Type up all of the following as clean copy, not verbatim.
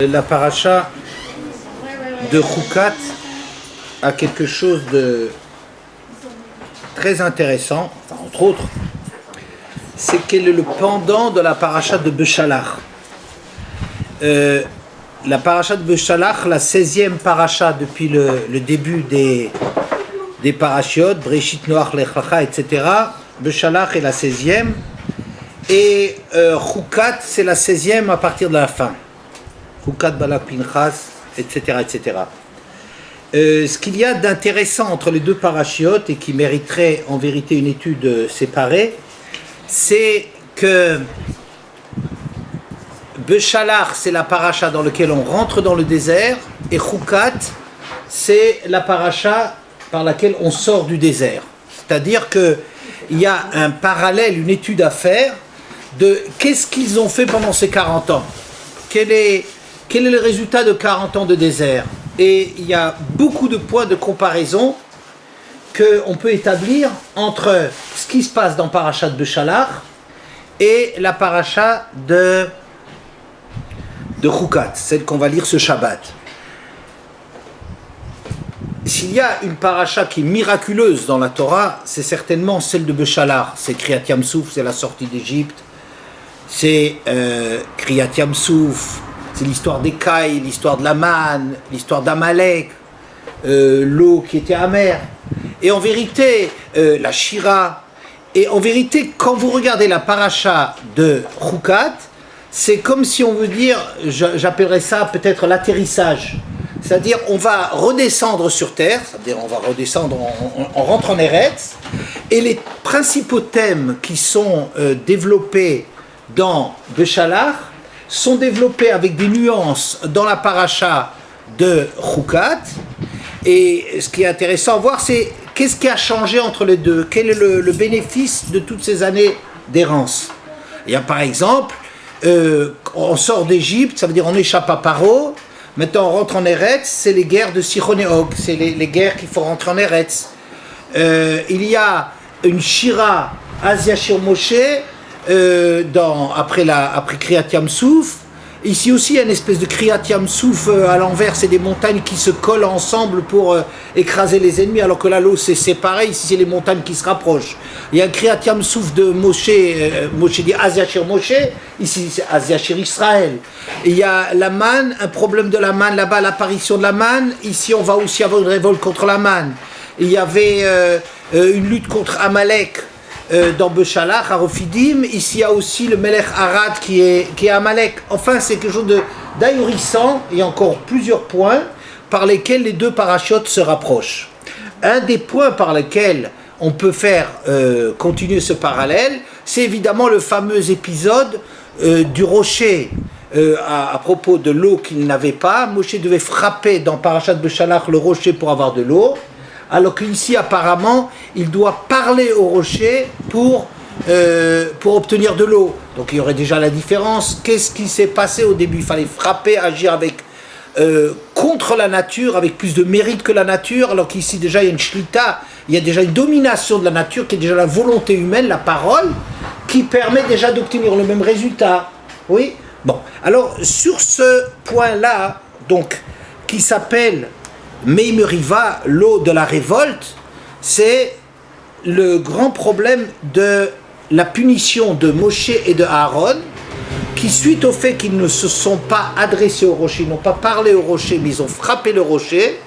La paracha de Chukat a quelque chose de très intéressant, enfin, entre autres, c'est qu'elle est le pendant de la paracha de Beshalach. La paracha de Beshalach, la 16e paracha depuis le début des parachiotes, Breshit, Noach, Lech Lecha, etc. Beshalach est la 16e et Chukat c'est la 16e à partir de la fin. Chukat, Balak, Pinchas, etc. etc. Ce qu'il y a d'intéressant entre les deux parachiotes et qui mériterait en vérité une étude séparée, c'est que Beshalach c'est la paracha dans laquelle on rentre dans le désert et Chukat c'est la paracha par laquelle on sort du désert. C'est-à-dire qu'il y a un parallèle, une étude à faire de qu'est-ce qu'ils ont fait pendant ces 40 ans. Quel est le résultat de 40 ans de désert? Et il y a beaucoup de points de comparaison qu'on peut établir entre ce qui se passe dans Parashat Beshalach et la paracha de Chukat, celle qu'on va lire ce Shabbat. S'il y a une paracha qui est miraculeuse dans la Torah, c'est certainement celle de Beshalach. C'est Kriyat Yam-Souf, c'est la sortie d'Égypte. C'est Kriyat Yam-Souf, c'est l'histoire des Cailles, l'histoire de la manne, l'histoire d'Amalek, l'eau qui était amère. Et en vérité, la Shira. Et en vérité, quand vous regardez la paracha de Chukat, c'est comme si on veut dire, j'appellerais ça peut-être l'atterrissage. C'est-à-dire, on va redescendre sur terre, c'est-à-dire on va redescendre, on rentre en Eretz, et les principaux thèmes qui sont développés dans Beshalach sont développés avec des nuances dans la paracha de Chukat. Et ce qui est intéressant à voir, c'est qu'est-ce qui a changé entre les deux, quel est le bénéfice de toutes ces années d'errance. Il y a par exemple, on sort d'Égypte, ça veut dire on échappe à Paro. Maintenant, on rentre en Eretz, c'est les guerres de Sichon et Og, c'est les guerres qu'il faut rentrer en Eretz. Il y a une Shira, Asia Shir Moshe, après Kriyat Yam-Souf. Ici aussi, il y a une espèce de Kriyat Yam-Souf à l'envers, c'est des montagnes qui se collent ensemble pour écraser les ennemis, alors que là, l'eau c'est séparé, ici c'est les montagnes qui se rapprochent. Il y a un Kriyat Yam-Souf de Moshe, Moshe dit Asia Shir Moshe, ici c'est Asia Shir Israël. Il y a la manne, un problème de la manne là-bas, l'apparition de la manne, ici on va aussi avoir une révolte contre la manne. Il y avait une lutte contre Amalek dans Beshalach, à Rofidim. Ici il y a aussi le Melech Arad qui est Amalek. Enfin c'est quelque chose d'ahurissant. Il y a encore plusieurs points par lesquels les deux parachutes se rapprochent. Un des points par lesquels on peut faire continuer ce parallèle, c'est évidemment le fameux épisode du rocher à propos de l'eau qu'il n'avait pas. Moshe devait frapper dans Parashat Beshalach le rocher pour avoir de l'eau, alors qu'ici apparemment il doit parler au rocher pour obtenir de l'eau. Donc il y aurait déjà la différence. Qu'est-ce qui s'est passé au début? Il fallait frapper, agir avec contre la nature, avec plus de mérite que la nature, alors qu'ici déjà il y a une shlita, il y a déjà une domination de la nature qui est déjà la volonté humaine, la parole, qui permet déjà d'obtenir le même résultat. Oui. Bon, alors sur ce point-là, donc, qui s'appelle Meimeriva, l'eau de la révolte, c'est le grand problème de la punition de Moshe et de Aaron, qui suite au fait qu'ils ne se sont pas adressés au rocher, ils n'ont pas parlé au rocher, mais ils ont frappé le rocher,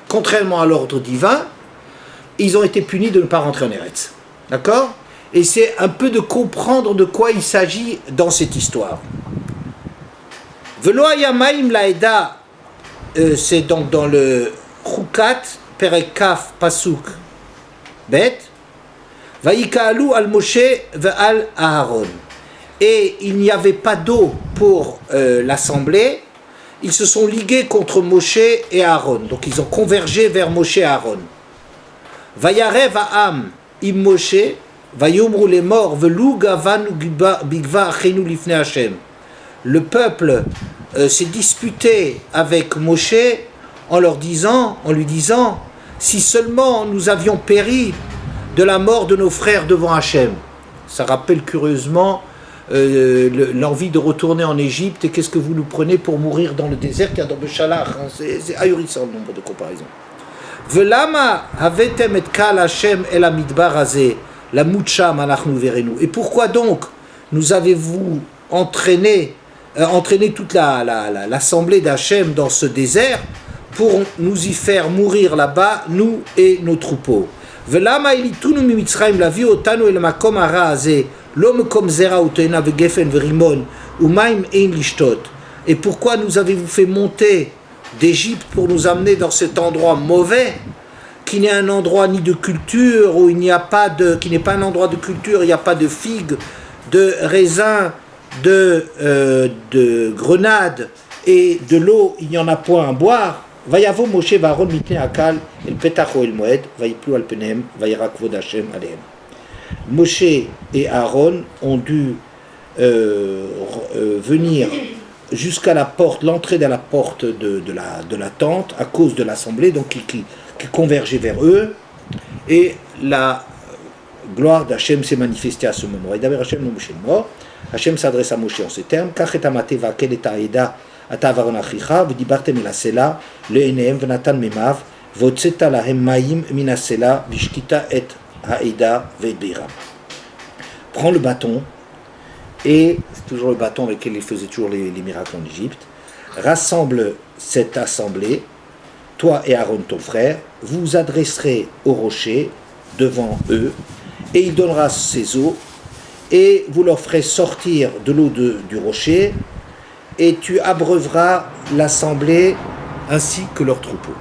contrairement à l'ordre divin, ils ont été punis de ne pas rentrer en Eretz. D'accord? Et c'est un peu de comprendre de quoi il s'agit dans cette histoire. Velo hayamaim laeda, c'est donc dans le Chukat, Perek Kaf, Pasuk, Bet, Vayikaalu al Moshe ve'al Aaron. Et il n'y avait pas d'eau pour l'assemblée, ils se sont ligués contre Moshe et Aaron. Donc ils ont convergé vers Moshe et Aaron. Vayarev ha'am im Moshe, vayomru les morts, velu gavanu bigva achenu lifnei Hashem. Le peuple s'est disputé avec Moshe en lui disant, si seulement nous avions péri de la mort de nos frères devant Hachem. Ça rappelle curieusement l'envie de retourner en Égypte, et qu'est-ce que vous nous prenez pour mourir dans le désert qu'il y a dans Béchalach, hein, c'est ahurissant le nombre de comparaisons. Velama havetem et kal Hashem el amidbar hazeh la mutcham anachnu verenu. Et pourquoi donc nous avez-vous entraîné toute l'assemblée d'Hachem dans ce désert pour nous y faire mourir là-bas, nous et nos troupeaux. Velama ilitunu mimitzrayim lavi otanu el makom hara hazeh lo mekom zera uteina vegefen verimon umaim ein lishtot. Et pourquoi nous avez-vous fait monter d'Égypte pour nous amener dans cet endroit mauvais, qui n'est un endroit ni de culture, où il n'y a pas de, qui n'est pas un endroit de culture, il n'y a pas de figues, de raisins, de grenades et de l'eau, il n'y en a point à boire. Vayavo Moshe varon mitne akal el petach el moed vayiplu al penem vayirak vod Hashem alehem. Moshe et Aaron ont dû venir jusqu'à la porte, l'entrée de la porte de la tente, à cause de l'assemblée, donc qui convergeait vers eux, et la gloire d'Hachem s'est manifestée à ce moment. Et d'abord Hachem nous Moshe mort. Hachem s'adresse à Moshe en ces termes: Kach et amate vakel et aeda ata avaron achicha v'dibartem el hasela le'enehem v'natan memav v'otzeta lahem mayim min hasela v'shtita et haeda ve'et beiram. Prends le bâton, et c'est toujours le bâton avec lequel il faisait toujours les miracles en Égypte. Rassemble cette assemblée, toi et Aaron ton frère, vous vous adresserez au rocher devant eux, et il donnera ses eaux, et vous leur ferez sortir de l'eau du rocher, et tu abreuveras l'assemblée ainsi que leurs troupeaux.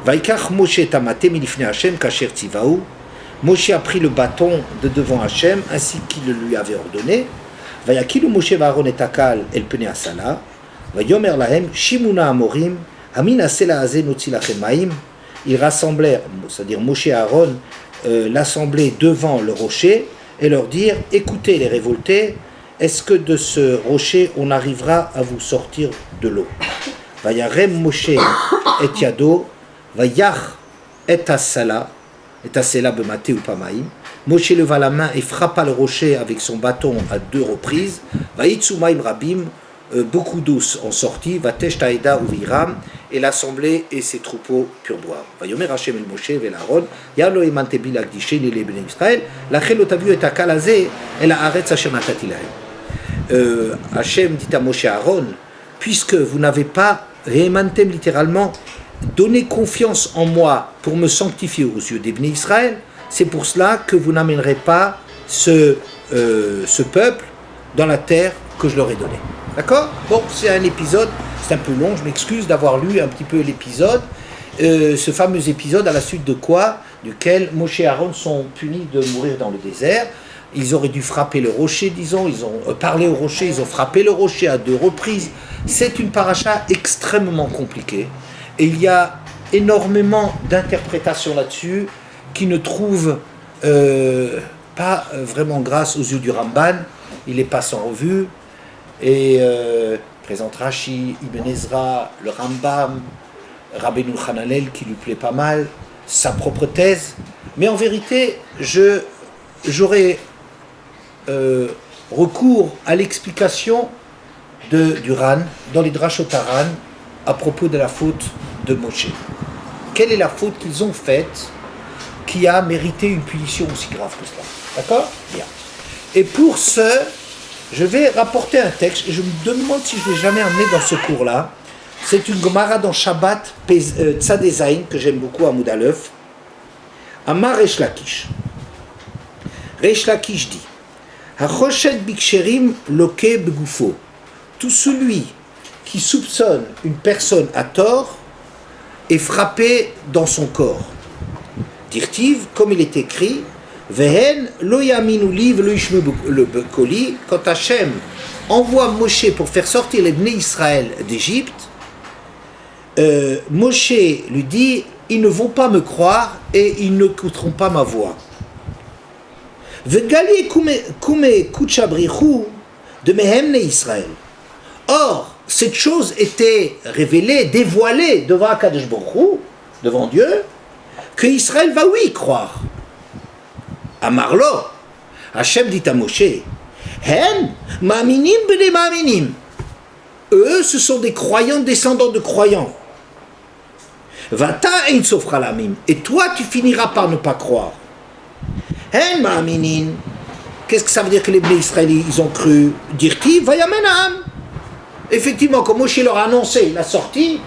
Vaikach Moshe tamate milifne Hashem kasher tzivahu. Moshe a pris le bâton de devant Hachem ainsi qu'il le lui avait ordonné. Vayakilu Moshe v'Aaron et Akal el pene asala. Vayomer lahem shimuna amorim amin asela hazeh notzi lachem maim. Ils rassemblèrent, c'est-à-dire Moshe et Aaron, l'assemblée devant le rocher et leur dire: écoutez les révoltés, est-ce que de ce rocher on arrivera à vous sortir de l'eau? Vayarem Moshe et Yado vayach et asala. Et Asela bemate ou pamaim. Moshe leva la main et frappa le rocher avec son bâton à 2 reprises. Vaïtsumaim rabim, beaucoup d'eau en sortit. Vatesh taïda ou viram, et l'assemblée et ses troupeaux purent boire. Vayomer Hashem el Moshe vel Aaron, yalo emantebi lagdishe nele bnei Israël, lachel otaviu et akal hazeh el haaretz asher natati lahem. Hashem dit à Moshe et Aaron: puisque vous n'avez pas réemantem littéralement donnez confiance en moi pour me sanctifier aux yeux des Bnei Israël, c'est pour cela que vous n'amènerez pas ce peuple dans la terre que je leur ai donnée. D'accord? Bon, c'est un épisode, c'est un peu long, je m'excuse d'avoir lu un petit peu l'épisode, ce fameux épisode à la suite de quoi? Duquel Moshe et Aaron sont punis de mourir dans le désert. Ils auraient dû frapper le rocher, disons, ils ont parlé au rocher, ils ont frappé le rocher à 2 reprises. C'est une paracha extrêmement compliquée. Et il y a énormément d'interprétations là-dessus qui ne trouvent pas vraiment grâce aux yeux du Ramban. Il les passe en revue et présente Rashi, Ibn Ezra, le Rambam, Rabbeinu Hananel qui lui plaît pas mal, sa propre thèse. Mais en vérité, j'aurais recours à l'explication du Ran dans les Drashot Haran à propos de la faute de Moshe. Quelle est la faute qu'ils ont faite qui a mérité une punition aussi grave que cela? D'accord? Bien. Et pour ce, je vais rapporter un texte, et je me demande si je ne l'ai jamais amené dans ce cours-là. C'est une Gemara dans Shabbat, Tzadezaïn, que j'aime beaucoup à Moudaleuf. Amar Resh Lakish. Resh Lakish dit: Hachoshet biksherim loke begufo. Tout celui qui soupçonne une personne à tort est frappé dans son corps. Dirtiv, comme il est écrit, Vehen lo yaminu li velo yishmu le bekoli. Quand Hachem envoie Moshe pour faire sortir les Bnei Israël d'Égypte, Moshe lui dit: ils ne vont pas me croire et ils n'écouteront pas ma voix. Vegali kume kuchabrichu de mehem Bnei Israël. Or, cette chose était révélée, dévoilée devant Akadosh Baruch Hu, devant Dieu, que Israël va oui croire. Amarlo, Hachem dit à Moshe: Hen, ma'aminim b'nei ma'aminim. Eux, ce sont des croyants descendants de croyants. Vata ein sof chalamim. Et toi, tu finiras par ne pas croire. Hen ma'aminin. Qu'est-ce que ça veut dire que les Bnei Israël, ils ont cru? Dirti vayamenam. Effectivement, comme Moshe leur a annoncé la sortie,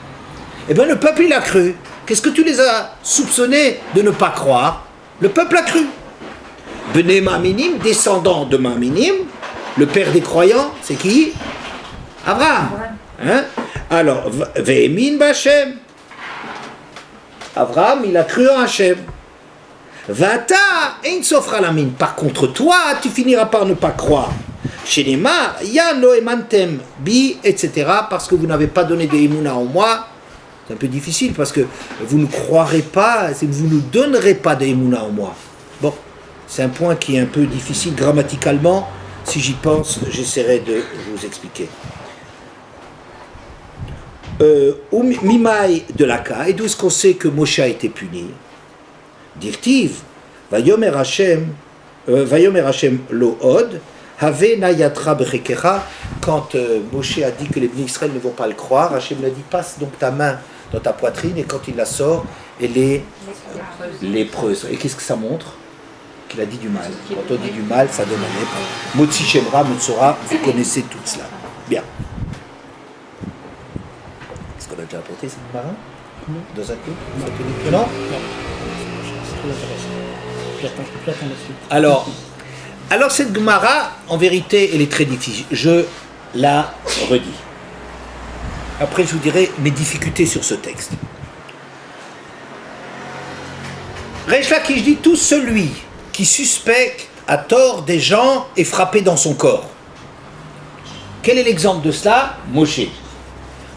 eh bien le peuple, il a cru. Qu'est-ce que tu les as soupçonnés de ne pas croire? Le peuple a cru. Bnei ma'aminim, descendant de Ma'aminim, le père des croyants, c'est qui? Abraham. Hein? Alors, ve'emin b'Hashem. Abraham, il a cru en Hachem. Vata ein sof chalamin. Par contre, toi, tu finiras par ne pas croire. Chez les Mar, ya lo emantem bi, etc. Parce que vous n'avez pas donné de émouna en moi. C'est un peu difficile parce que vous ne croirez pas, vous ne donnerez pas de émouna en moi. Bon, c'est un point qui est un peu difficile grammaticalement. Si j'y pense, j'essaierai de vous expliquer. Mimaï de l'Aka, et d'où est-ce qu'on sait que Moshe a été puni? Dirtiv, Vayomer Hashem lo od, Have nayatra bechekecha. Quand Moshe a dit que les Bnei Israël ne vont pas le croire, Hashem lui a dit passe donc ta main dans ta poitrine, et quand il la sort, elle est lépreuse. Et qu'est-ce que ça montre? Qu'il a dit du mal. Quand on dit du mal, ça donne un lèpre. Motsi Shemra, Motsora, vous connaissez tout cela. Bien. Est-ce qu'on a déjà apporté cette marin dans un coup? Non. Alors cette Gemara, en vérité, elle est très difficile. Je la redis. Après, je vous dirai mes difficultés sur ce texte. Reish Lakish dit tout celui qui suspecte à tort des gens est frappé dans son corps. Quel est l'exemple de cela? Moshe.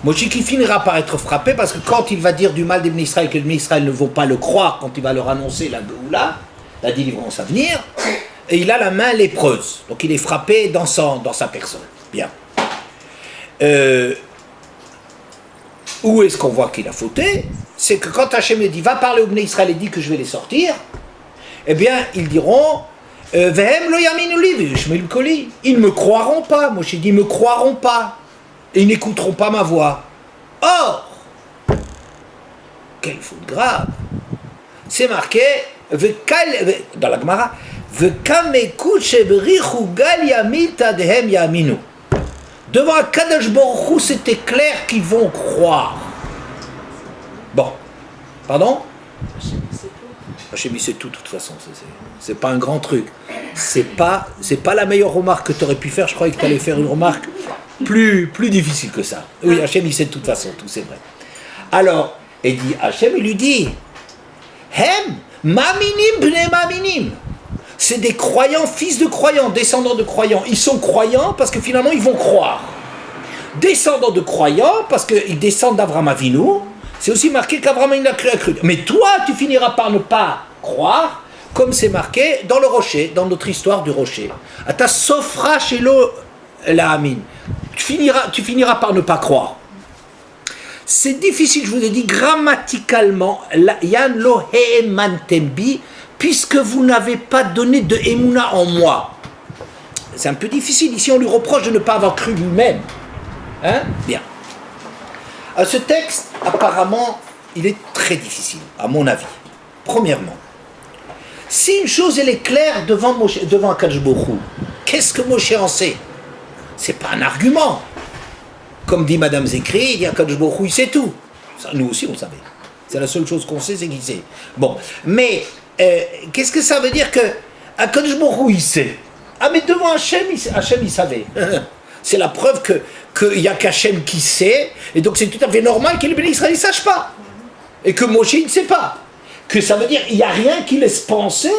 Moshe qui finira par être frappé parce que quand il va dire du mal des Bnei Israël, que les Bnei Israël ne vont pas le croire quand il va leur annoncer la Géoula, la délivrance à venir, et il a la main lépreuse. Donc il est frappé dans sa personne. Bien. Où est-ce qu'on voit qu'il a fauté? C'est que quand Hachem dit va parler aux Bnei Israël et dit que je vais les sortir, eh bien ils diront Vehem lo yaminu li v'yishme'u koli. Ils ne me croiront pas. Moshe dit ils ne me croiront pas. Et ils n'écouteront pas ma voix. Or, quelle faute grave! C'est marqué dans la Gemara devant Akadosh Baruch Hu, c'était clair qu'ils vont croire. Bon, pardon? Hachem c'est tout, de toute façon, c'est pas un grand truc. C'est pas la meilleure remarque que tu aurais pu faire. Je croyais que tu allais faire une remarque plus difficile que ça. Oui, Hachem sait de toute façon, tout c'est vrai. Alors, il dit, Hachem il lui dit, Hem, maminim bnei maminim. C'est des croyants, fils de croyants, descendants de croyants. Ils sont croyants parce que finalement ils vont croire. Descendants de croyants parce qu'ils descendent d'Avraham Avinu. C'est aussi marqué qu'Avraham il a cru. Mais toi, tu finiras par ne pas croire, comme c'est marqué dans le rocher, dans notre histoire du rocher. Ata sofra shelo la amin. Tu finiras par ne pas croire. C'est difficile, je vous ai dit, grammaticalement, yan lo he'emantembi, puisque vous n'avez pas donné de émouna en moi. C'est un peu difficile. Ici, on lui reproche de ne pas avoir cru lui-même. Hein? Bien. Ce texte, apparemment, il est très difficile, à mon avis. Premièrement, si une chose, elle est claire devant Akadosh Baruch Hu, qu'est-ce que Moshe en sait? C'est pas un argument. Comme dit Madame Zekri, il dit Akadosh Baruch Hu, il sait tout. Ça, nous aussi, on le savait. C'est la seule chose qu'on sait, c'est qu'il sait. Bon, mais qu'est-ce que ça veut dire que Akadosh Baruch Hu, il sait? Ah, mais devant Hachem, il savait. C'est la preuve qu'il n'y a qu'Hachem qui sait, et donc c'est tout à fait normal que les Bnei Israël ne sachent pas. Et que Moshe ne sait pas. Que ça veut dire qu'il n'y a rien qui laisse penser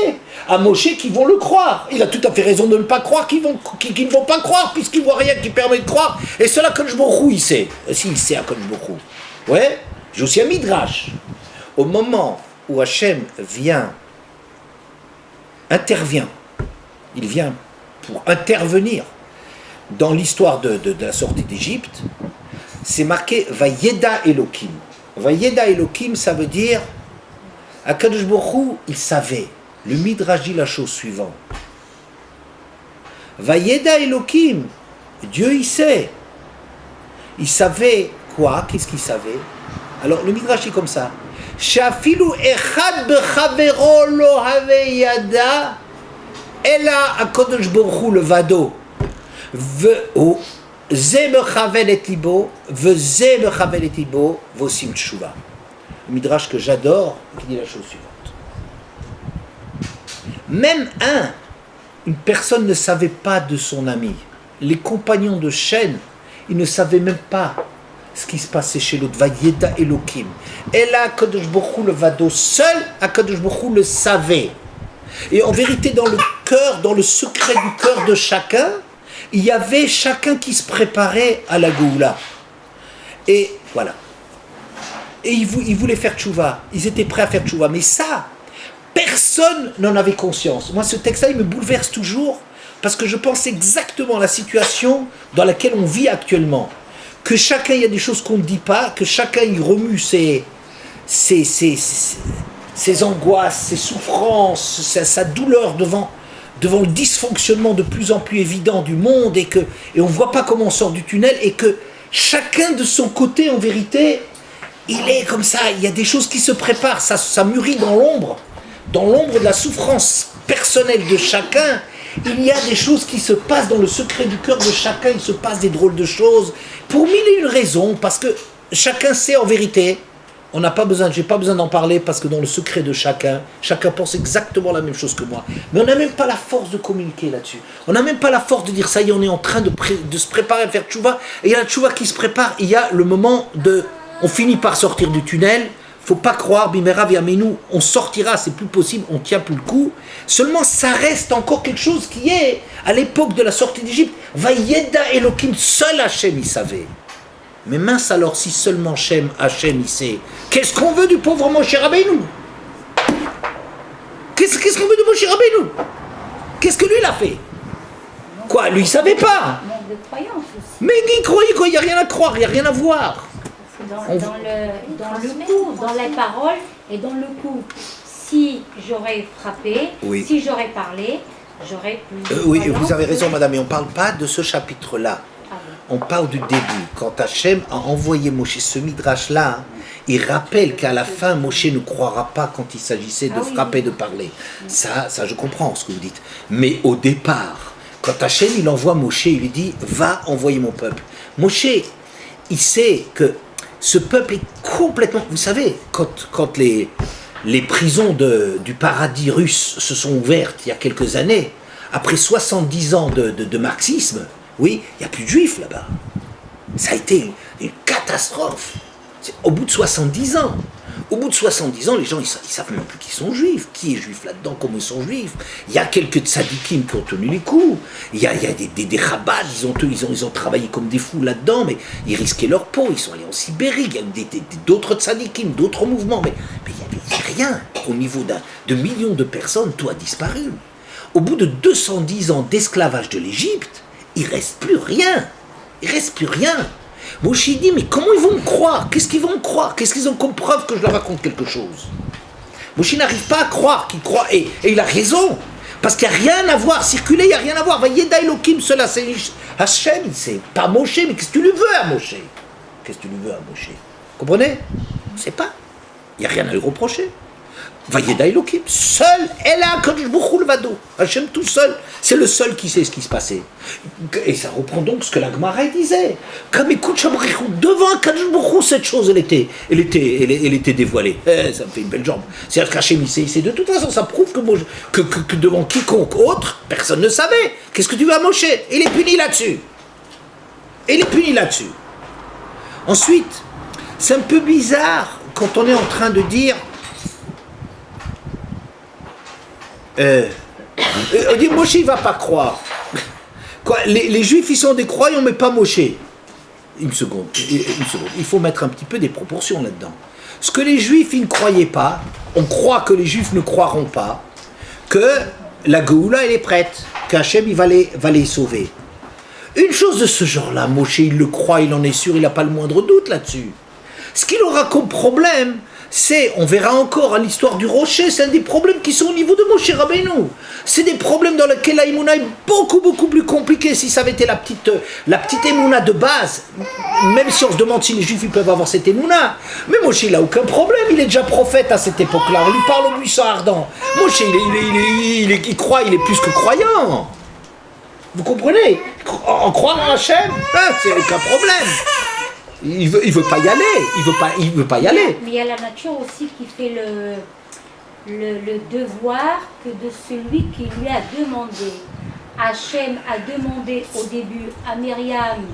à Moshe qu'ils vont le croire. Il a tout à fait raison de ne pas croire qu'ils ne vont pas croire, puisqu'il ne voit rien qui permet de croire. Et cela, Akadosh Baruch Hu, il sait. S'il sait, Akadosh Baruch Hu. Ouais, j'ai aussi un midrash. Au moment où Hachem intervient, il vient pour intervenir dans l'histoire de la sortie d'Égypte, c'est marqué Vayeda Elohim. Vayeda Elohim, ça veut dire Akadosh Baruch Hu, il savait. Le Midrash dit la chose suivante. Vayeda Elohim, Dieu il sait. Il savait quoi? Qu'est-ce qu'il savait? Alors le Midrash est comme ça. Shafilu echad bechavero lo have yada ela HaKadosh Baruch Hu levado ze mechavel et libo ze mechavel et libo vosim tshuva. Le Midrash que j'adore qui dit la chose suivante. Même une personne ne savait pas de son ami. Les compagnons de chaîne, ils ne savaient même pas ce qui se passait chez l'autre. Vayeda Elohim. Et là, HaKadosh Baruch Hu le vado, seul HaKadosh Baruch Hu le savait. Et en vérité, dans le cœur, dans le secret du cœur de chacun, il y avait chacun qui se préparait à la Géoula. Et voilà. Et ils voulaient faire tchouva. Ils étaient prêts à faire tchouva. Mais ça, personne n'en avait conscience. Moi, ce texte-là, il me bouleverse toujours parce que je pense exactement à la situation dans laquelle on vit actuellement. Que chacun, il y a des choses qu'on ne dit pas, que chacun, il remue ses angoisses, ses souffrances, sa douleur devant le dysfonctionnement de plus en plus évident du monde et on ne voit pas comment on sort du tunnel et que chacun de son côté, en vérité, il est comme ça, il y a des choses qui se préparent, ça mûrit dans l'ombre de la souffrance personnelle de chacun. Il y a des choses qui se passent dans le secret du cœur de chacun, il se passe des drôles de choses, pour mille et une raisons, parce que chacun sait en vérité, j'ai pas besoin d'en parler, parce que dans le secret de chacun pense exactement la même chose que moi. Mais on n'a même pas la force de communiquer là-dessus. On n'a même pas la force de dire, ça y est, on est en train de se préparer à faire tchouva, et il y a la tchouva qui se prépare, il y a le moment on finit par sortir du tunnel. Faut pas croire, Bimera Viamenu, on sortira, c'est plus possible, on tient plus le coup. Seulement, ça reste encore quelque chose qui est, à l'époque de la sortie d'Égypte, Vayeda Elohim, seul Hachem, il savait. Mais mince alors, si seulement Hachem, il sait, qu'est-ce qu'on veut du pauvre Moshe Rabbeinu? Qu'est-ce qu'on veut de Moshe Rabbeinu? Qu'est-ce que lui, il a fait? Quoi, lui, il savait pas. Manque de croyance aussi. Mais il croyait quoi? Il n'y a rien à croire, il n'y a rien à voir. Dans le coup, dans les paroles et dans le coup, si j'aurais frappé, oui. Si j'aurais parlé, j'aurais pu... oui, vous avez raison, madame, mais on ne parle pas de ce chapitre-là. Ah oui. On parle du début. Quand Hachem a envoyé Moshe, ce midrash-là, il rappelle qu'à la fin, Moshe ne croira pas quand il s'agissait de frapper, de parler. Ça, je comprends ce que vous dites. Mais au départ, quand Hachem, il envoie Moshe, il lui dit, va envoyer mon peuple. Moshe, il sait que ce peuple est complètement... Vous savez, quand les prisons du paradis russe se sont ouvertes il y a quelques années, après 70 ans de marxisme, oui, il n'y a plus de juifs là-bas. Ça a été une catastrophe. Au bout de 70 ans. Au bout de 70 ans, les gens, ils savent même plus qui sont juifs. Qui est juif là-dedans, comment ils sont juifs. Il y a quelques tzadikim qui ont tenu les coups. Il y a des rabbats, ils ont travaillé comme des fous là-dedans, mais ils risquaient leur peau. Ils sont allés en Sibérie. Il y a d'autres tzadikim, d'autres mouvements. Mais il n'y avait rien. Au niveau de millions de personnes, tout a disparu. Au bout de 210 ans d'esclavage de l'Égypte, il ne reste plus rien. Il ne reste plus rien. Moshe dit, mais comment ils vont me croire? Qu'est-ce qu'ils vont me croire? Qu'est-ce qu'ils ont comme preuve que je leur raconte quelque chose? Moshe n'arrive pas à croire qu'il croit, et il a raison, parce qu'il n'y a rien à voir, circuler, il n'y a rien à voir. Vayeda Elohim, cela c'est Hachem, c'est pas Moshe, mais qu'est-ce que tu lui veux à Moshe? Qu'est-ce que tu lui veux à Moshe? Comprenez? On ne sait pas. Il n'y a rien à lui reprocher. Vayeda Elohim, seul, elle a HaKadosh Baruch Hu levado. Hachem tout seul, c'est le seul qui sait ce qui se passait. Et ça reprend donc ce que la Gemara disait. Comme écoute Shabrichou, devant HaKadosh Baruch Hu, cette chose, elle était dévoilée. Ça me fait une belle jambe. C'est-à-dire qu'Hachem, il sait, de toute façon, ça prouve que devant quiconque autre, personne ne savait. Qu'est-ce que tu veux à Moshe? Il est puni là-dessus. Ensuite, c'est un peu bizarre quand on est en train de dire on dit Moshe il va pas croire. Quoi, les juifs ils sont des croyants mais pas Moshe. Une seconde. Il faut mettre un petit peu des proportions là-dedans. Ce que les juifs ils ne croyaient pas, on croit que les juifs ne croiront pas, que la Géoula elle est prête, qu'Hachem il va les sauver. Une chose de ce genre-là, Moshe il le croit, il en est sûr, il n'a pas le moindre doute là-dessus. Ce qu'il aura comme problème, c'est, on verra encore à l'histoire du rocher, c'est un des problèmes qui sont au niveau de Moshe Rabbeinu. C'est des problèmes dans lesquels la Emouna est beaucoup plus compliquée. Si ça avait été la petite Emouna de base, même si on se demande si les Juifs ils peuvent avoir cette Emouna, mais Moshe il n'a aucun problème, il est déjà prophète à cette époque-là, on lui parle au buisson ardent. Moshe il croit, il est plus que croyant. Vous comprenez? En croire en Hachem, c'est aucun problème. Il veut pas y aller, il veut pas y aller. Mais il y a la nature aussi qui fait le devoir que de celui qui lui a demandé. Hachem a demandé au début à Myriam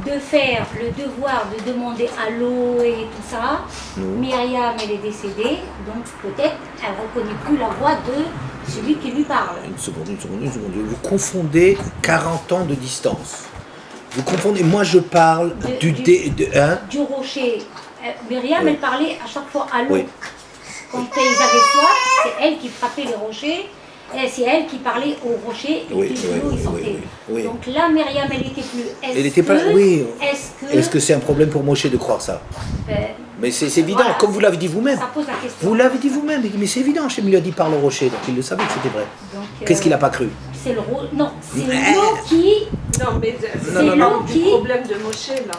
de faire le devoir de demander à l'eau et tout ça. Myriam, elle est décédée, donc peut-être elle ne reconnaît plus la voix de celui qui lui parle. Une seconde. Vous confondez 40 ans de distance. Vous confondez, moi je parle du rocher. Myriam, oui. elle parlait à chaque fois à l'eau. Oui. Quand ils avaient soif, c'est elle qui frappait les rochers, et c'est elle qui parlait aux rochers, et puis l'eau il sortait. Oui. Donc là, Myriam, elle n'était plus. Est-ce que c'est un problème pour Moshe de croire ça? Mais c'est évident, voilà, comme vous l'avez dit vous-même. Ça pose la question. Vous l'avez dit vous-même, mais c'est évident, Hachem lui a dit par le rocher, donc il le savait que c'était vrai. Qu'est-ce qu'il n'a pas cru? C'est l'eau qui... Non, mais c'est l'eau qui... problème de Moshe, là.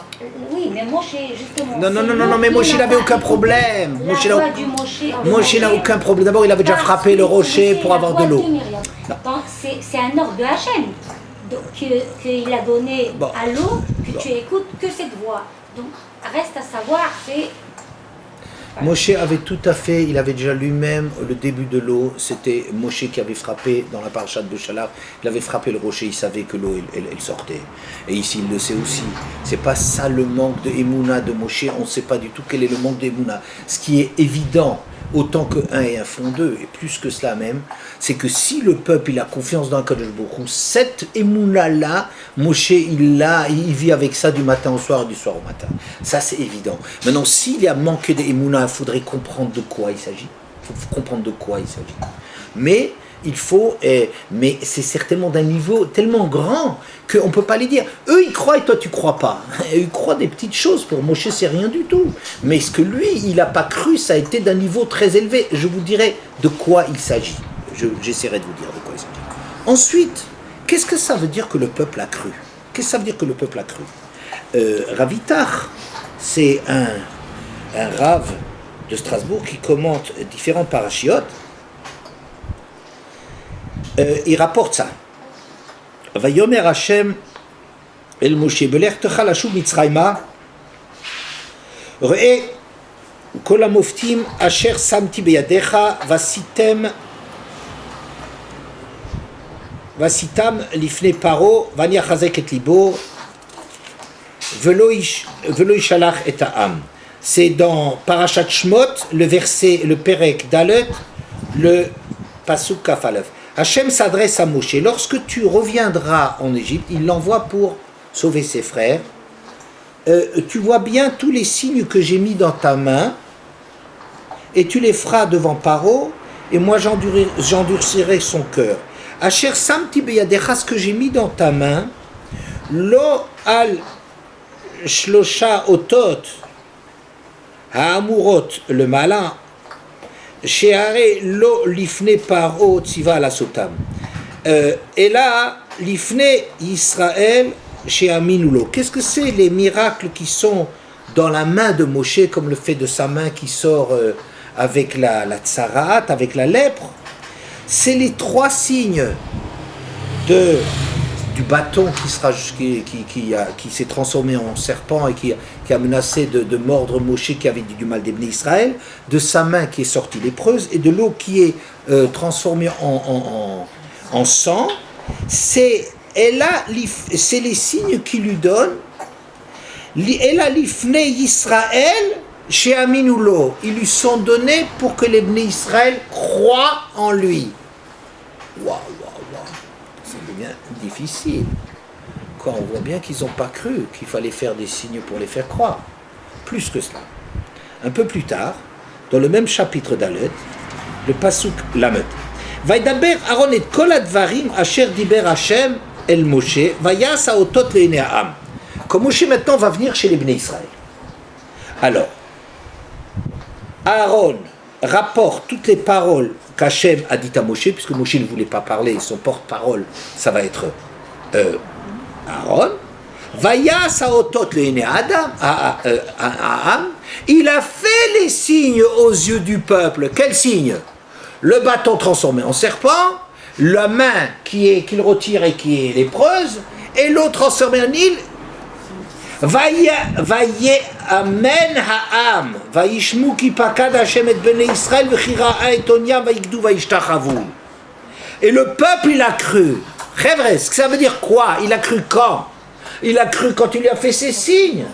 Oui, mais Moshe, justement... Non, mais Moshe n'avait aucun problème. Moshe n'a aucun problème. D'abord, il avait déjà frappé le rocher pour avoir de l'eau. C'est un ordre de Hachem qu'il a donné à l'eau, que tu écoutes que cette voix. Donc, reste à savoir, c'est... Moshe avait tout à fait, il avait déjà lui-même le début de l'eau, c'était Moshe qui avait frappé dans la paracha de Béchalach, il avait frappé le rocher, il savait que l'eau elle sortait. Et ici il le sait aussi. C'est pas ça le manque de Emouna de Moshe, on ne sait pas du tout quel est le manque d'Emouna. Ce qui est évident, autant que 1 et 1 font 2, et plus que cela même, c'est que si le peuple il a confiance dans Kadosh Baruch Hu, cette Emouna-là, Moshe il vit avec ça du matin au soir et du soir au matin. Ça c'est évident. Maintenant, s'il y a manqué d'Emouna, il faudrait comprendre de quoi il s'agit. Il faut comprendre de quoi il s'agit. Mais il faut, mais c'est certainement d'un niveau tellement grand qu'on ne peut pas les dire. Eux, ils croient et toi, tu ne crois pas. Ils croient des petites choses. Pour Moshe, c'est rien du tout. Mais ce que lui, il n'a pas cru, ça a été d'un niveau très élevé. Je vous dirai de quoi il s'agit. J'essaierai de vous dire de quoi il s'agit. Ensuite, qu'est-ce que ça veut dire que le peuple a cru? Qu'est-ce que ça veut dire que le peuple a cru? Ravitar, c'est un rave de Strasbourg qui commente différentes parachiotes. Il rapporte ça. Vayomer Hashem el Moshe belech techa lashub Mitzrayma re'e kol hamoftim asher samti beyadecha vasitam lifnei paro vaniachazek et libo velo yishalach et ha'am. C'est dans Parashat Shmot, le verset, le Perek Dalet, le Pasuk Kaf Aleph. Hachem s'adresse à Moshe. Lorsque tu reviendras en Égypte, il l'envoie pour sauver ses frères. Tu vois bien tous les signes que j'ai mis dans ta main, et tu les feras devant Paro, et moi j'endurcirai son cœur. Asher samti beyadecha, ce que j'ai mis dans ta main, lo al shlosha otot ha'amurot, le malin, Sheare lo lifne paro tziva la sotam. Et là, lifne Israël chez Aminulo. Qu'est-ce que c'est les miracles qui sont dans la main de Moshe, comme le fait de sa main qui sort avec la tsaraat, avec la lèpre? C'est les 3 signes du bâton qui s'est transformé en serpent et qui a menacé de mordre Moshe qui avait dit du mal des Bnei Israël, de sa main qui est sortie lépreuse et de l'eau qui est transformée en sang. C'est les signes qui lui donnent. Elle a lifne Israël chez Aminulo. Ils lui sont donnés pour que les Bnei Israël croient en lui. Waouh. Ça devient difficile. Quand on voit bien qu'ils n'ont pas cru qu'il fallait faire des signes pour les faire croire. Plus que cela. Un peu plus tard, dans le même chapitre d'Alet, le Pasuk Lamed. Vaidaber Aaron et kol advarim asher diber Hashem el Moshe vayas haotot le'enei ha'am. Quand Moshe maintenant va venir chez les Bnei Israël. Alors, Aaron rapporte toutes les paroles qu'Hachem a dites à Moshe, puisque Moshe ne voulait pas parler, son porte-parole, ça va être Aaron. Vaya saotot le Adam, il a fait les signes aux yeux du peuple. Quel signe? Le bâton transformé en serpent, la main qu'il retire et qui est lépreuse, et l'autre transformé en île. Vaya amen ha'am, vayishmu ki pakad Hashem et bnei Israël v'chira'a et onia vayigdu vayishtachavu. Et le peuple, il a cru. Ça veut dire quoi? Il a cru quand? Il a cru quand il lui a fait ses signes.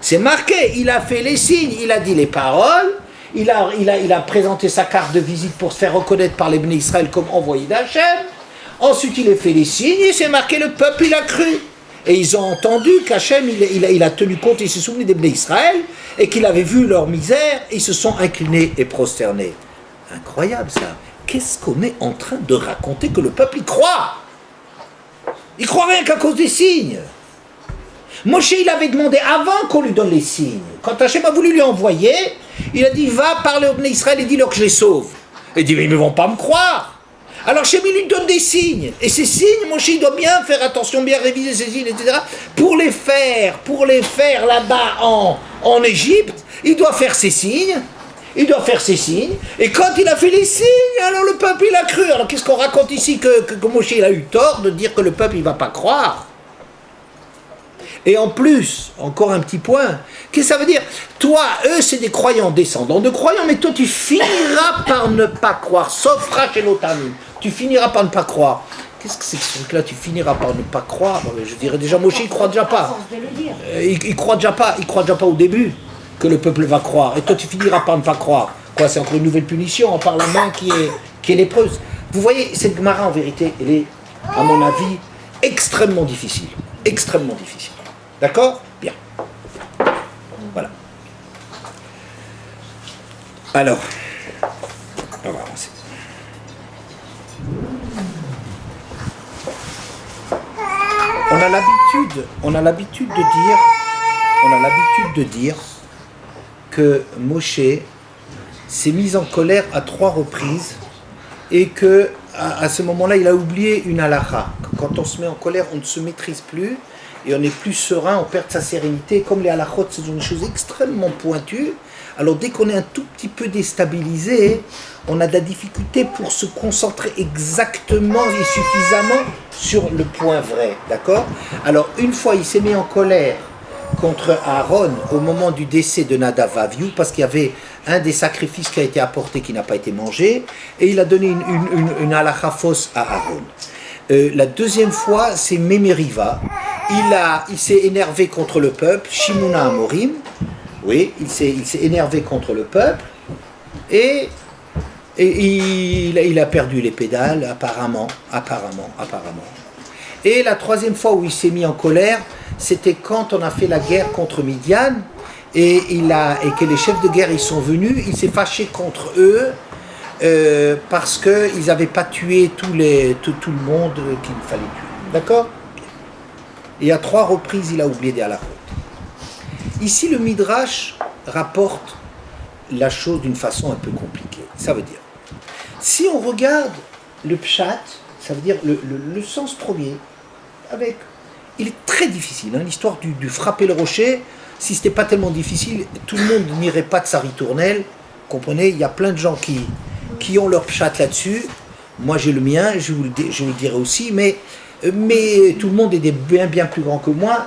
C'est marqué, il a fait les signes, il a dit les paroles, il a présenté sa carte de visite pour se faire reconnaître par les Bnei Israël comme envoyé d'Hachem. Ensuite, il a fait les signes et c'est marqué, le peuple, il a cru. Et ils ont entendu qu'Hachem, il a tenu compte, il s'est souvenu des Bnei Israël et qu'il avait vu leur misère et ils se sont inclinés et prosternés. Incroyable ça. Qu'est-ce qu'on est en train de raconter que le peuple y croit? Il croit rien qu'à cause des signes. Moshe, il avait demandé avant qu'on lui donne les signes. Quand Hachem a voulu lui envoyer, il a dit, va parler aux Bnei Israël et dis-leur que je les sauve. Il dit, mais ils ne vont pas me croire. Alors Hachem, il lui donne des signes. Et ces signes, Moshe, il doit bien faire attention, bien réviser ces signes, etc. Pour les faire là-bas en Égypte, il doit faire ses signes. Il doit faire ses signes. Et quand il a fait les signes, alors le peuple, il a cru. Alors qu'est-ce qu'on raconte ici que Moshe, il a eu tort de dire que le peuple, il ne va pas croire? Et en plus, encore un petit point, qu'est-ce que ça veut dire? Toi, eux, c'est des croyants descendants de croyants, mais toi, tu finiras par ne pas croire, sauf Rachelotami. Tu finiras par ne pas croire. Qu'est-ce que c'est que ce truc-là? Tu finiras par ne pas croire. Je dirais déjà, Moshe, il ne croit déjà pas. Il croit déjà pas au début que le peuple va croire. Et toi, tu finiras par ne pas croire. Quoi, c'est encore une nouvelle punition, par la main qui est lépreuse. Vous voyez, cette Gemara, en vérité, elle est, à mon avis, extrêmement difficile. Extrêmement difficile. D'accord? Bien. Voilà. Alors, on va avancer. On a l'habitude de dire que Moshe s'est mis en colère à 3 reprises et que à ce moment-là, il a oublié une halakha. Quand on se met en colère, on ne se maîtrise plus et on n'est plus serein, on perd sa sérénité. Comme les halakhot, c'est une chose extrêmement pointue. Alors dès qu'on est un tout petit peu déstabilisé, on a de la difficulté pour se concentrer exactement et suffisamment sur le point vrai, d'accord? Alors une fois il s'est mis en colère contre Aaron au moment du décès de Nadav Avihu, parce qu'il y avait un des sacrifices qui a été apporté qui n'a pas été mangé, et il a donné une halakha fausse à Aaron. La deuxième fois, c'est Mémériva. Il s'est énervé contre le peuple, Shimuna Amorim. Oui, il s'est énervé contre le peuple et il a perdu les pédales, apparemment. Et la troisième fois où il s'est mis en colère, c'était quand on a fait la guerre contre Midian et que les chefs de guerre ils sont venus, il s'est fâché contre eux parce qu'ils n'avaient pas tué tout le monde qu'il fallait tuer. D'accord? Et à 3 reprises, il a oublié des halakhot. Ici, le Midrash rapporte la chose d'une façon un peu compliquée. Ça veut dire, si on regarde le pshat, ça veut dire le sens premier, il est très difficile. L'histoire du frapper le rocher, si ce n'était pas tellement difficile, tout le monde n'irait pas de sa ritournelle. Comprenez, il y a plein de gens qui ont leur pshat là-dessus. Moi, j'ai le mien, je vous le dirai aussi, mais tout le monde est bien plus grand que moi.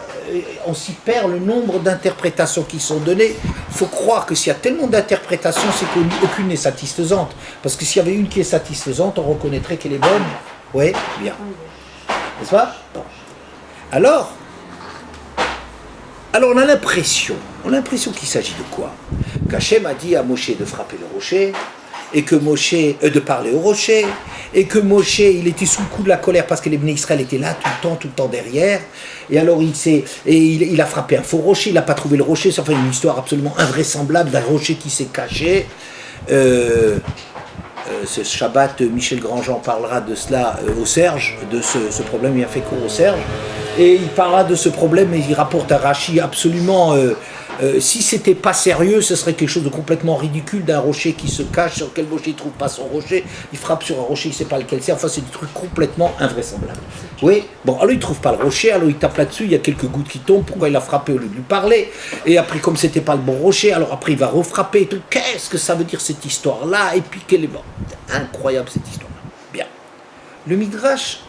On s'y perd le nombre d'interprétations qui sont données. Il faut croire que s'il y a tellement d'interprétations, c'est qu'aucune n'est satisfaisante. Parce que s'il y avait une qui est satisfaisante, on reconnaîtrait qu'elle est bonne. Oui, bien. N'est-ce pas? Bon. Alors, on a l'impression qu'il s'agit de quoi? Qu'Hachem a dit à Moshe de frapper le rocher, et que Moshe, de parler au rocher, et que Moshe, il était sous le coup de la colère parce que les Bnei Israël étaient là tout le temps derrière, et alors il a frappé un faux rocher, il n'a pas trouvé le rocher, c'est enfin une histoire absolument invraisemblable d'un rocher qui s'est caché. Ce Shabbat, Michel Grandjean parlera de cela au Serge, de ce problème, il a fait cours au Serge, et il parlera de ce problème, et il rapporte un Rashi absolument Si c'était pas sérieux, ce serait quelque chose de complètement ridicule d'un rocher qui se cache, sur lequel rocher il trouve pas son rocher, il frappe sur un rocher, il sait pas lequel c'est, enfin c'est des trucs complètement invraisemblables. Oui, bon, alors il trouve pas le rocher, alors il tape là-dessus, il y a quelques gouttes qui tombent, pourquoi il a frappé au lieu de lui parler, et après comme c'était pas le bon rocher, alors après il va refrapper et tout, qu'est-ce que ça veut dire cette histoire-là, et puis quelle est... Incroyable cette histoire-là. Bien. Le Midrash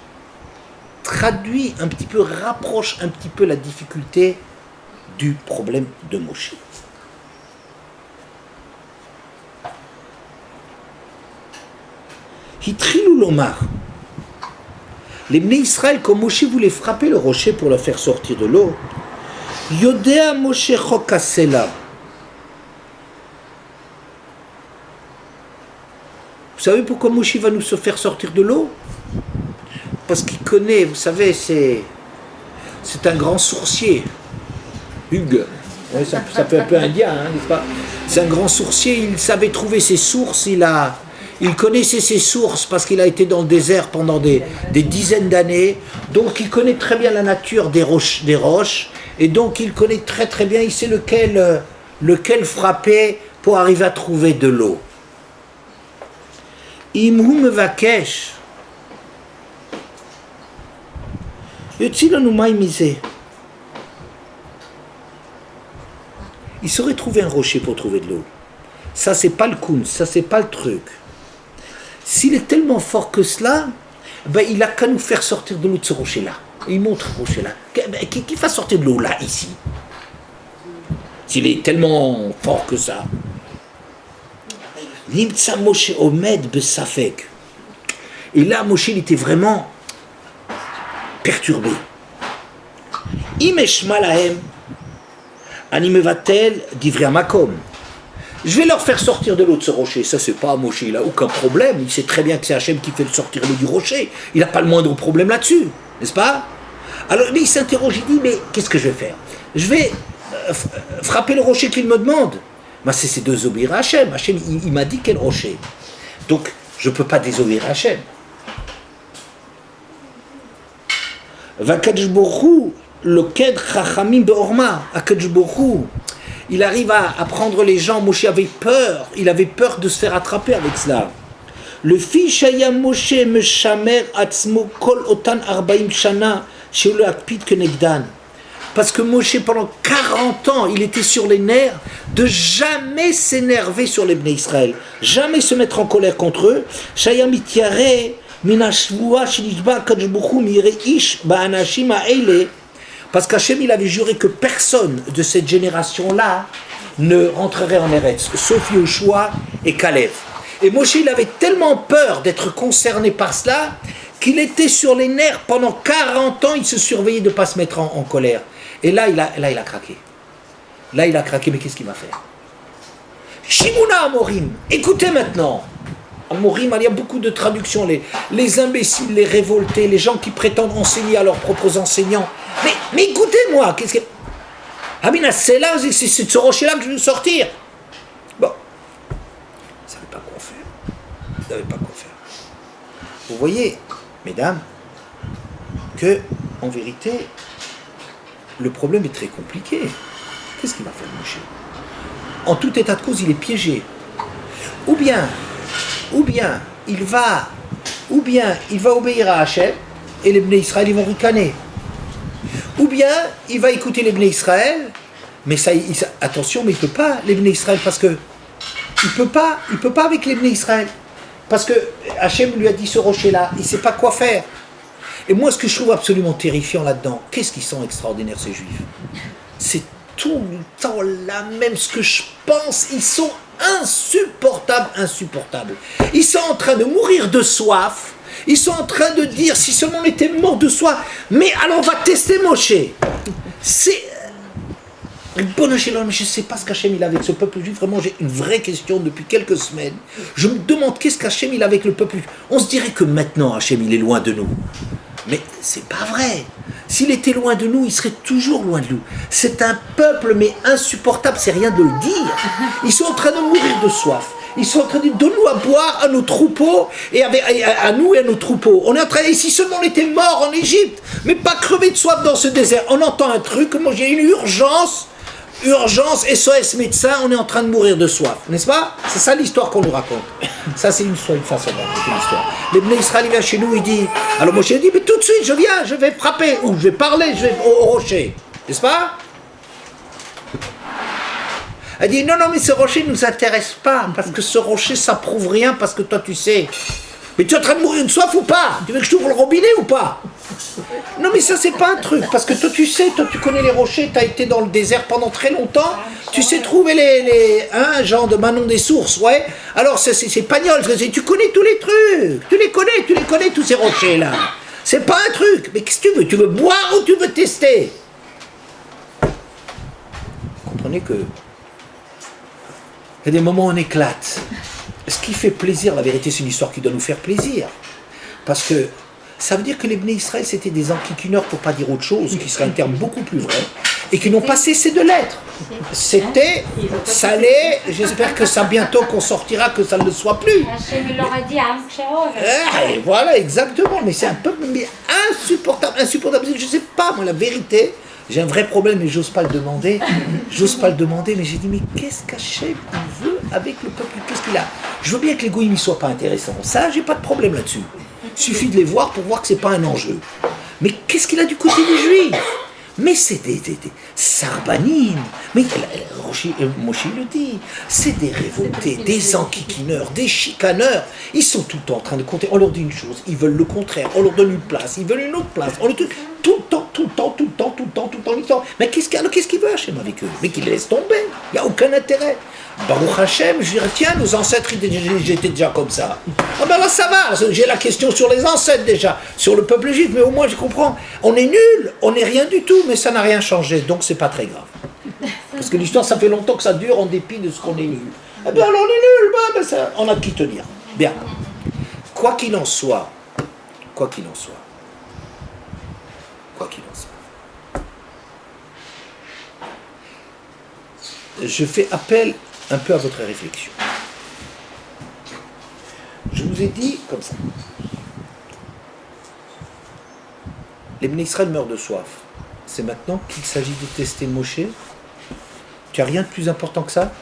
traduit un petit peu, rapproche un petit peu la difficulté du problème de Moshe. Hitrilou Lomar. Les Bnei Israël, quand Moshe voulait frapper le rocher pour le faire sortir de l'eau, Yodea Moshe Chokasela. Vous savez pourquoi Moshe va nous faire sortir de l'eau? Parce qu'il connaît, vous savez, c'est un grand sourcier. Hugues, ouais, ça fait un peu indien, hein, n'est-ce pas? C'est un grand sourcier, il savait trouver ses sources, il connaissait ses sources parce qu'il a été dans le désert pendant des dizaines d'années, donc il connaît très bien la nature des roches, et donc il connaît très très bien, il sait lequel frapper pour arriver à trouver de l'eau. Imhu mevakesh, yotzilanu mai miseh. Il saurait trouver un rocher pour trouver de l'eau. Ça, c'est pas le kun, ça, c'est pas le truc. S'il est tellement fort que cela, ben, il n'a qu'à nous faire sortir de l'eau de ce rocher-là. Il montre un rocher-là. Qui fasse sortir de l'eau là, ici? S'il est tellement fort que ça. Nimtsa Moshe Omed Besafek. Et là, Moshe, il était vraiment perturbé. Imeshma lahem. Animevatel d'Ivria Makom. Je vais leur faire sortir de l'eau de ce rocher. Ça, c'est pas Moshe, il n'a aucun problème. Il sait très bien que c'est Hachem qui fait sortir l'eau du rocher. Il n'a pas le moindre problème là-dessus, n'est-ce pas? Alors, mais il s'interroge, il dit, mais qu'est-ce que je vais faire? Je vais frapper le rocher qu'il me demande. Ben, c'est de désobéir à Hachem. Hachem, il m'a dit quel rocher. Donc, je ne peux pas désobéir à Hachem. Vakadj Borou. Le Ked Chachamim Beorma, Akadosh Baruch Hu, il arrive à prendre les gens. Moshe avait peur, il avait peur de se faire attraper avec cela. Le fils Shaya Moshe Meshamer Atzmo Kol Otan Arbaim Shana Sheul Akpid Kenegdan. Parce que Moshe, pendant 40 ans, il était sur les nerfs de jamais s'énerver sur les Bnei Israël, jamais se mettre en colère contre eux. Shaya Mityare Minashvua Shinishba Akadosh Baruch Hu Mireish Ba'anashim Ha'ele. Parce qu'Hachem, il avait juré que personne de cette génération-là ne rentrerait en Eretz, sauf Yoshua et Caleb. Et Moshe, il avait tellement peur d'être concerné par cela, qu'il était sur les nerfs pendant 40 ans, il se surveillait de ne pas se mettre en colère. Et là, il a craqué. Là, il a craqué, mais qu'est-ce qu'il va faire? Shimuna Amorim, écoutez maintenant. Amorim, il y a beaucoup de traductions, les imbéciles, les révoltés, les gens qui prétendent enseigner à leurs propres enseignants. Mais écoutez-moi, qu'est-ce que... Amina, c'est là, c'est de ce rocher-là que je veux sortir. Bon, ils ne savaient pas quoi faire. Ils ne savaient pas quoi faire. Vous voyez, mesdames, que, en vérité, le problème est très compliqué. Qu'est-ce qu'il va faire, Moshe? En tout état de cause, il est piégé. Ou bien il va obéir à Hachem et les Bnei Israël ils vont ricaner. Ou bien il va écouter les Bnei Israël, mais attention, mais il peut pas les Bnei Israël parce que il peut pas avec les Bnei Israël parce que Hachem lui a dit ce rocher-là, il sait pas quoi faire. Et moi, ce que je trouve absolument terrifiant là-dedans, qu'est-ce qu'ils sont extraordinaires ces Juifs? C'est tout le temps là même ce que je pense, ils sont insupportables. Ils sont en train de mourir de soif. Ils sont en train de dire, si seulement on était mort de soif, mais alors on va tester Moshe. C'est... Bon, je ne sais pas ce qu'Hachem il a avec ce peuple juif. Vraiment, j'ai une vraie question depuis quelques semaines. Je me demande qu'est-ce qu'Hachem il a avec le peuple juif. On se dirait que maintenant, Hachem il est loin de nous. Mais c'est pas vrai. S'il était loin de nous, il serait toujours loin de nous. C'est un peuple, mais insupportable, c'est rien de le dire. Ils sont en train de mourir de soif. Ils sont en train de donner à boire à nos troupeaux, et à nous et à nos troupeaux. On est en train, et si seulement on était mort en Égypte, mais pas crever de soif dans ce désert. On entend un truc, moi j'ai une urgence, urgence, SOS médecin, on est en train de mourir de soif, n'est-ce pas? C'est ça l'histoire qu'on nous raconte. Ça, c'est une façon de raconter l'histoire. Les Bnei Israël vient chez nous, il dit, alors Moshe dit, mais tout de suite, je viens, je vais frapper, ou je vais parler, je vais au rocher, n'est-ce pas? Elle dit, non, non, mais ce rocher ne nous intéresse pas, parce que ce rocher, ça prouve rien, parce que toi, tu sais. Mais tu es en train de mourir de soif ou pas? Tu veux que je t'ouvre le robinet ou pas? Non, mais ça, c'est pas un truc, parce que toi, tu sais, toi, tu connais les rochers, tu as été dans le désert pendant très longtemps, tu sais trouver les genre de Manon des sources, ouais. Alors, c'est pagnol, tu connais tous les trucs, tu les connais, tous ces rochers-là. C'est pas un truc, mais qu'est-ce que tu veux? Tu veux boire ou tu veux tester? Vous comprenez que il y a des moments où on éclate. Ce qui fait plaisir, la vérité, c'est une histoire qui doit nous faire plaisir. Parce que ça veut dire que les Bnei Israël, c'était des enquiquineurs, pour ne pas dire autre chose, qui serait un terme beaucoup plus vrai, et qui n'ont pas cessé de l'être. C'était, ça l'est, j'espère que ça bientôt qu'on sortira, que ça ne le soit plus. Hachem leur a dit Et voilà, exactement, mais c'est un peu insupportable. Je ne sais pas, moi, la vérité, j'ai un vrai problème et j'ose pas le demander, mais j'ai dit, mais qu'est-ce qu'Hachem il veut avec le peuple? Qu'est-ce qu'il a? Je veux bien que les goïms ne soient pas intéressants, ça, j'ai pas de problème là-dessus. Il suffit de les voir pour voir que c'est pas un enjeu. Mais qu'est-ce qu'il a du côté des Juifs? Mais c'est des sarbanines, mais Moshe le dit, c'est des révoltés, des enquiquineurs, des chicaneurs. Ils sont tout le temps en train de compter. On leur dit une chose, ils veulent le contraire. On leur donne une place, ils veulent une autre place. On leur dit tout le temps. Mais qu'est-ce qu'il veut Hachem avec eux? Mais qu'il les laisse tomber. Il n'y a aucun intérêt. Baruch Hachem, je dirais, tiens, nos ancêtres, j'étais déjà comme ça. Ah ben là, ça va, j'ai la question sur les ancêtres déjà, sur le peuple juif, mais au moins je comprends. On est nuls, on n'est rien du tout, mais ça n'a rien changé, donc c'est pas très grave. Parce que l'histoire, ça fait longtemps que ça dure en dépit de ce qu'on est nul. Eh bien alors on est nuls, ben, ça, on a qui tenir. Bien. Quoi qu'il en soit, je fais appel un peu à votre réflexion. Je vous ai dit comme ça. Les Bnei Israël meurent de soif. C'est maintenant qu'il s'agit de tester Moshe. Tu n'as rien de plus important que ça?